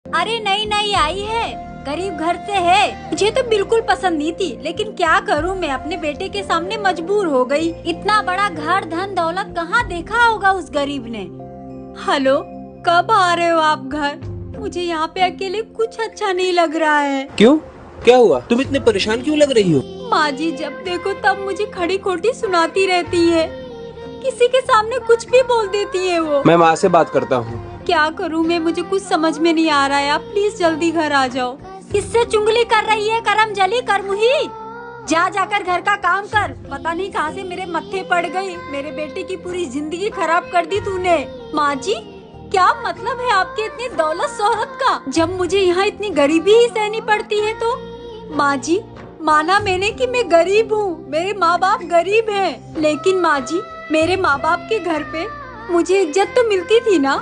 अरे नई नई आई है, गरीब घर से है। मुझे तो बिल्कुल पसंद नहीं थी, लेकिन क्या करूं, मैं अपने बेटे के सामने मजबूर हो गई। इतना बड़ा घर, धन दौलत कहाँ देखा होगा उस गरीब ने। हेलो, कब आ रहे हो आप घर? मुझे यहाँ पे अकेले कुछ अच्छा नहीं लग रहा है। क्यों, क्या हुआ? तुम इतने परेशान क्यों लग रही हो? माँ जी जब देखो तब मुझे खड़ी खोटी सुनाती रहती है, किसी के सामने कुछ भी बोल देती है वो। मैं माँ से बात करता हूँ। क्या करूँ मैं, मुझे कुछ समझ में नहीं आ रहा है। आप प्लीज जल्दी घर आ जाओ। किससे चुगली कर रही है करम जली कर मुही? जा जाकर घर का काम कर। पता नहीं कहाँ से मेरे मत्थे पड़ गई, मेरे बेटे की पूरी जिंदगी खराब कर दी तूने। माँ जी क्या मतलब है आपके इतनी दौलत शोहरत का, जब मुझे यहाँ इतनी गरीबी ही सहनी पड़ती है तो? माँ जी माना मैंने कि मैं गरीब हूँ, मेरे माँ बाप गरीब हैं, लेकिन माँ जी मेरे माँ बाप के घर पे मुझे इज्जत तो मिलती थी ना।